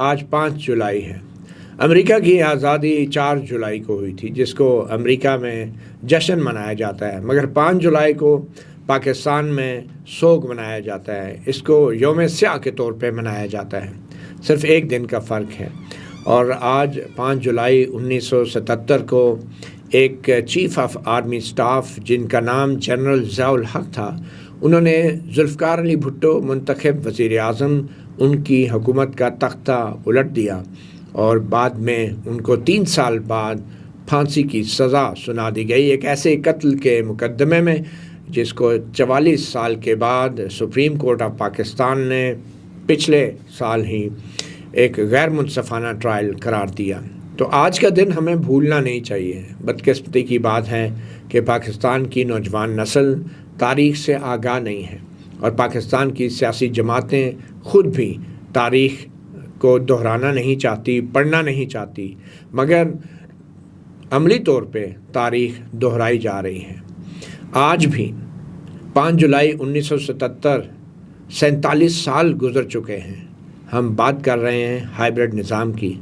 آج 5 جولائی ہے۔ امریکہ کی آزادی 4 جولائی کو ہوئی تھی، جس کو امریکہ میں جشن منایا جاتا ہے، مگر 5 جولائی کو پاکستان میں سوگ منایا جاتا ہے۔ اس کو یوم سیاہ کے طور پہ منایا جاتا ہے، صرف ایک دن کا فرق ہے۔ اور آج 5 جولائی 1977 کو ایک چیف آف آرمی سٹاف جن کا نام جنرل ضیاء الحق تھا، انہوں نے ذوالفقار علی بھٹو منتخب وزیر اعظم ان کی حکومت کا تختہ الٹ دیا اور بعد میں ان کو 3 سال بعد پھانسی کی سزا سنا دی گئی، ایک ایسے قتل کے مقدمے میں جس کو 44 سال کے بعد سپریم کورٹ آف پاکستان نے پچھلے سال ہی ایک غیر منصفانہ ٹرائل قرار دیا۔ تو آج کا دن ہمیں بھولنا نہیں چاہیے۔ بدقسمتی کی بات ہے کہ پاکستان کی نوجوان نسل تاریخ سے آگاہ نہیں ہے، اور پاکستان کی سیاسی جماعتیں خود بھی تاریخ کو دہرانا نہیں چاہتی، پڑھنا نہیں چاہتی، مگر عملی طور پہ تاریخ دہرائی جا رہی ہے۔ آج بھی 5 جولائی 1977 47 سال گزر چکے ہیں، ہم بات کر رہے ہیں ہائیبرڈ نظام کی۔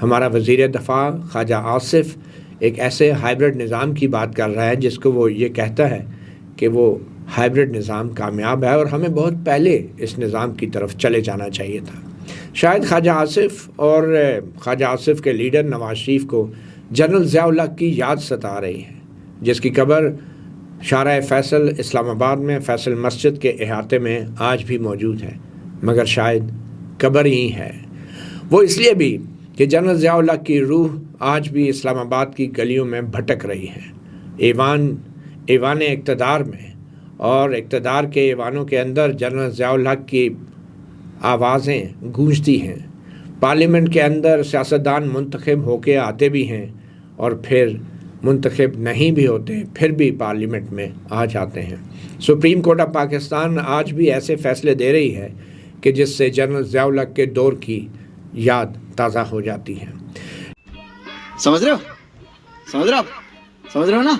ہمارا وزیر دفاع خواجہ آصف ایک ایسے ہائیبرڈ نظام کی بات کر رہا ہے جس کو وہ یہ کہتا ہے کہ وہ ہائیبرڈ نظام کامیاب ہے، اور ہمیں بہت پہلے اس نظام کی طرف چلے جانا چاہیے تھا۔ شاید خواجہ آصف اور خواجہ آصف کے لیڈر نواز شریف کو جنرل ضیاء الحق کی یاد ستا رہی ہے، جس کی قبر شارع فیصل اسلام آباد میں فیصل مسجد کے احاطے میں آج بھی موجود ہے، مگر شاید قبر ہی ہے۔ وہ اس لیے بھی کہ جنرل ضیاء الحق کی روح آج بھی اسلام آباد کی گلیوں میں بھٹک رہی ہے، ایوان اقتدار میں، اور اقتدار کے ایوانوں کے اندر جنرل ضیاء الحق کی آوازیں گونجتی ہیں۔ پارلیمنٹ کے اندر سیاستدان منتخب ہو کے آتے بھی ہیں اور پھر منتخب نہیں بھی ہوتے، پھر بھی پارلیمنٹ میں آ جاتے ہیں۔ سپریم کورٹ آف پاکستان آج بھی ایسے فیصلے دے رہی ہے کہ جس سے جنرل ضیاء الحق کے دور کی یاد تازہ ہو جاتی ہے۔ سمجھ رہے ہو نا؟